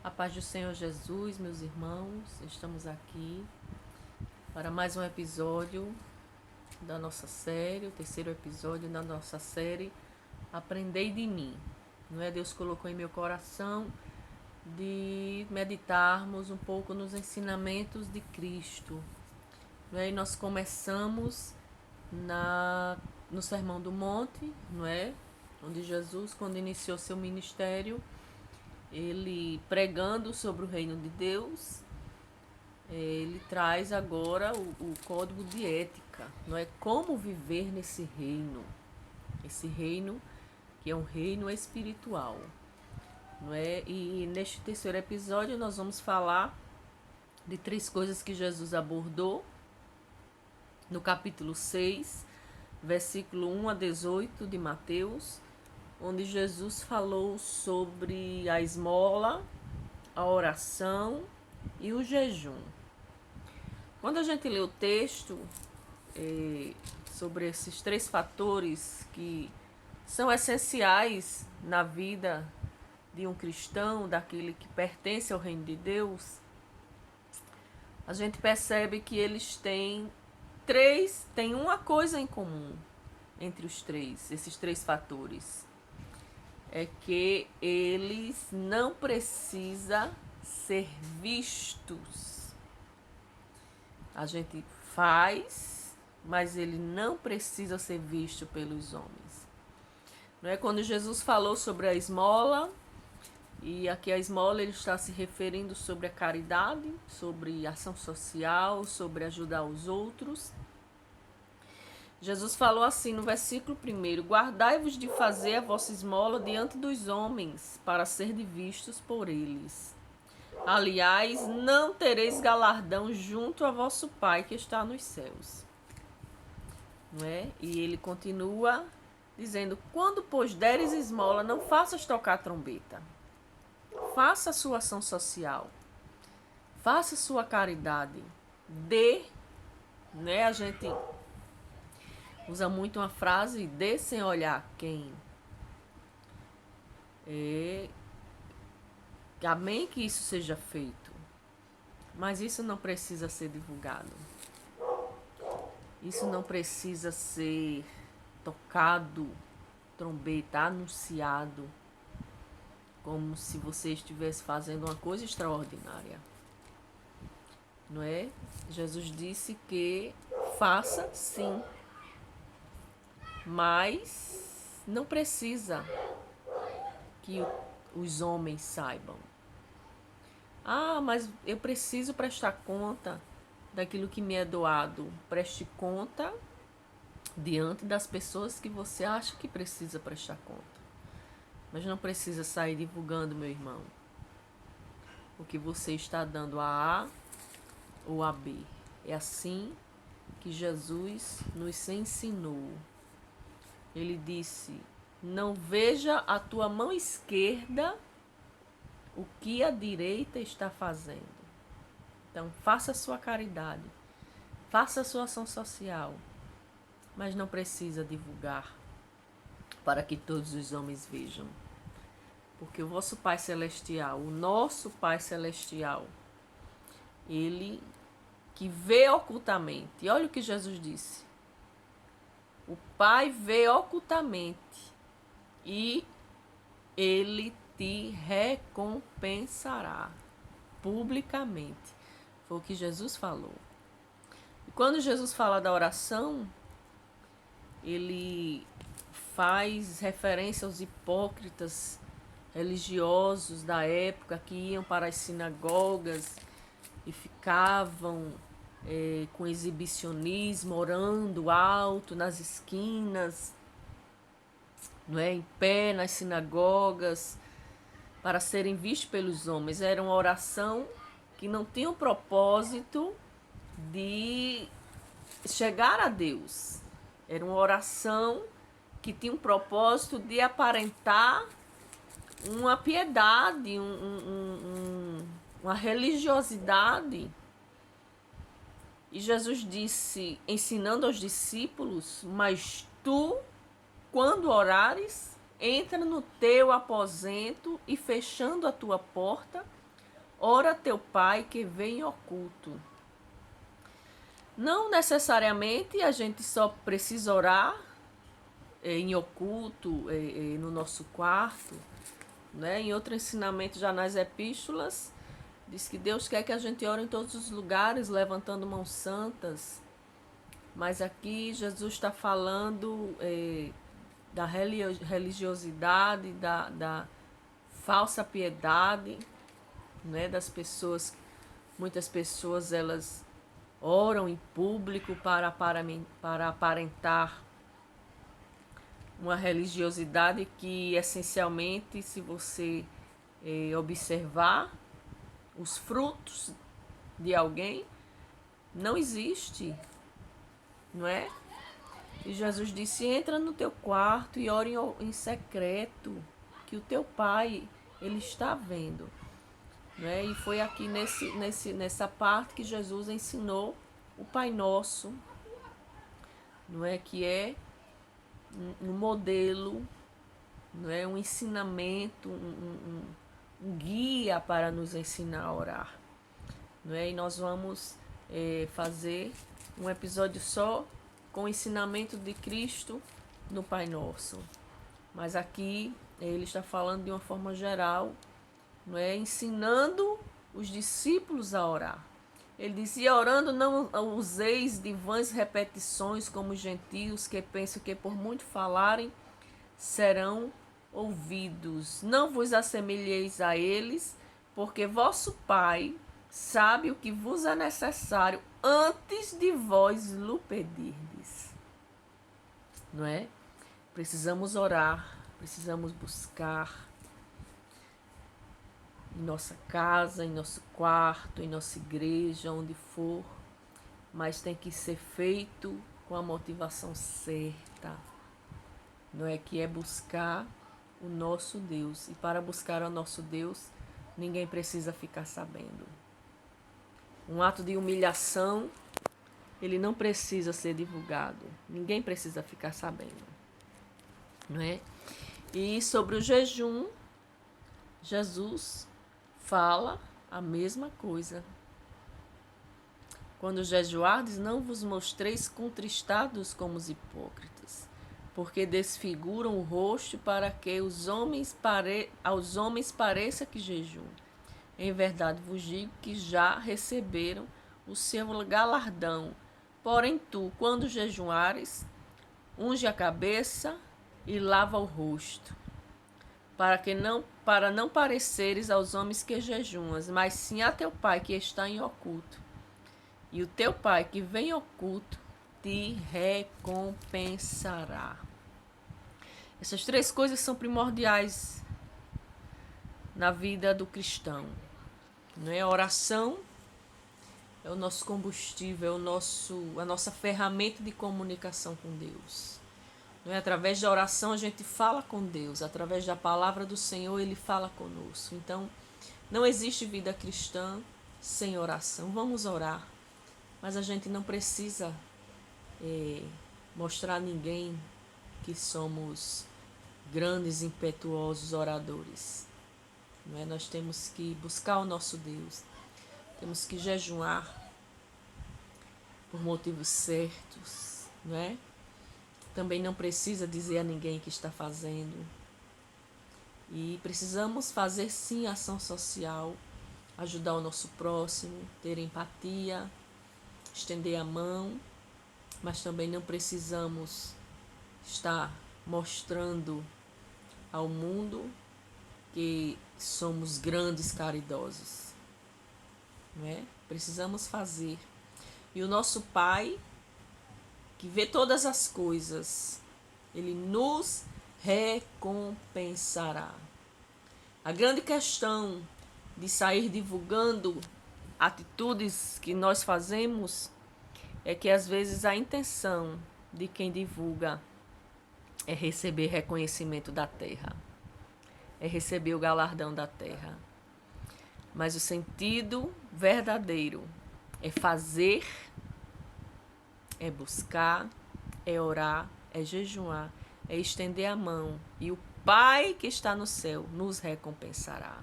A paz do Senhor Jesus, meus irmãos, estamos aqui para mais um episódio da nossa série, o terceiro episódio da nossa série Aprendei de mim. Não é? Deus colocou em meu coração de meditarmos um pouco nos ensinamentos de Cristo. Não é? E nós começamos no Sermão do Monte, não é? Onde Jesus, quando iniciou seu ministério, ele pregando sobre o reino de Deus, ele traz agora o código de ética, não é? Como viver nesse reino, esse reino que é um reino espiritual, não é? E neste terceiro episódio nós vamos falar de 3 coisas que Jesus abordou no capítulo 6, versículo 1 a 18 de Mateus, onde Jesus falou sobre a esmola, a oração e o jejum. Quando a gente lê o texto sobre esses 3 fatores que são essenciais na vida de um cristão, daquele que pertence ao reino de Deus, a gente percebe que eles têm uma coisa em comum entre esses 3 fatores. É que eles não precisam ser vistos. A gente faz, mas ele não precisa ser visto pelos homens. Não é? Quando Jesus falou sobre a esmola, e aqui a esmola ele está se referindo sobre a caridade, sobre ação social, sobre ajudar os outros. Jesus falou assim no versículo 1: guardai-vos de fazer a vossa esmola diante dos homens, para ser vistos por eles. Aliás, não tereis galardão junto a vosso Pai que está nos céus. Não é? E ele continua dizendo: quando, pois, deres esmola, não faças tocar trombeta. Faça a sua ação social. Faça a sua caridade. Dê, né? A gente usa muito uma frase: dê sem olhar quem. Amém que isso seja feito. Mas isso não precisa ser divulgado. Isso não precisa ser tocado, trombeta, anunciado, como se você estivesse fazendo uma coisa extraordinária. Não é? Jesus disse que faça sim, mas não precisa que os homens saibam. Ah, mas eu preciso prestar conta daquilo que me é doado. Preste conta diante das pessoas que você acha que precisa prestar conta. Mas não precisa sair divulgando, meu irmão, o que você está dando a A ou a B. É assim que Jesus nos ensinou. Ele disse: não veja a tua mão esquerda o que a direita está fazendo. Então, faça a sua caridade, faça a sua ação social, mas não precisa divulgar para que todos os homens vejam. Porque o vosso Pai Celestial, o nosso Pai Celestial, ele que vê ocultamente. E olha o que Jesus disse: o Pai vê ocultamente e ele te recompensará publicamente. Foi o que Jesus falou. E quando Jesus fala da oração, ele faz referência aos hipócritas religiosos da época que iam para as sinagogas e ficavam com exibicionismo, orando alto nas esquinas, não é? Em pé nas sinagogas, para serem vistos pelos homens. Era uma oração que não tinha o propósito de chegar a Deus. Era uma oração que tinha um propósito de aparentar uma piedade, uma religiosidade. E Jesus disse, ensinando aos discípulos: mas tu, quando orares, entra no teu aposento e, fechando a tua porta, ora teu pai que vem em oculto. Não necessariamente a gente só precisa orar em oculto, no nosso quarto, né? Em outro ensinamento já nas epístolas, diz que Deus quer que a gente ore em todos os lugares, levantando mãos santas. Mas aqui Jesus está falando da religiosidade, da falsa piedade, né? Das pessoas, muitas pessoas elas oram em público para aparentar uma religiosidade que, essencialmente, se você observar os frutos de alguém, não existe, não é? E Jesus disse, entra no teu quarto e ore em secreto, que o teu pai, ele está vendo. Né? E foi aqui nessa parte que Jesus ensinou o Pai Nosso, não é? Que é um modelo, não é? Um ensinamento, um guia para nos ensinar a orar. Não é? E nós vamos fazer um episódio só com o ensinamento de Cristo no Pai Nosso. Mas aqui ele está falando de uma forma geral, não é? Ensinando os discípulos a orar. Ele dizia, orando não useis de vãs repetições como os gentios que pensam que por muito falarem serão ouvidos. Não vos assemelheis a eles, porque vosso Pai sabe o que vos é necessário antes de vós lhe pedirdes. Não é? Precisamos orar, precisamos buscar em nossa casa, em nosso quarto, em nossa igreja, onde for, mas tem que ser feito com a motivação certa, não é? Que é buscar o nosso Deus. E para buscar o nosso Deus, ninguém precisa ficar sabendo. Um ato de humilhação, ele não precisa ser divulgado. Ninguém precisa ficar sabendo, não é? E sobre o jejum, Jesus fala a mesma coisa. Quando jejuardes, não vos mostreis contristados como os hipócritas, porque desfiguram o rosto para que aos homens pareça que jejuam. Em verdade vos digo que já receberam o seu galardão. Porém tu, quando jejuares, unge a cabeça e lava o rosto, para não pareceres aos homens que jejuas, mas sim a teu pai que está em oculto. E o teu pai que vem em oculto te recompensará. Essas três coisas são primordiais na vida do cristão. Não é? A oração é o nosso combustível, é a nossa ferramenta de comunicação com Deus. Não é? Através da oração a gente fala com Deus, através da palavra do Senhor Ele fala conosco. Então, não existe vida cristã sem oração. Vamos orar, mas a gente não precisa mostrar a ninguém que somos grandes, impetuosos oradores. Não é? Nós temos que buscar o nosso Deus, temos que jejuar por motivos certos, não é? Também não precisa dizer a ninguém que está fazendo. E precisamos fazer sim ação social, ajudar o nosso próximo, ter empatia, estender a mão, mas também não precisamos estar mostrando ao mundo que somos grandes caridosos, não é? Precisamos fazer. E o nosso Pai, que vê todas as coisas, Ele nos recompensará. A grande questão de sair divulgando atitudes que nós fazemos é que às vezes a intenção de quem divulga é receber reconhecimento da terra, é receber o galardão da terra. Mas o sentido verdadeiro é fazer, é buscar, é orar, é jejuar, é estender a mão. E o Pai que está no céu nos recompensará.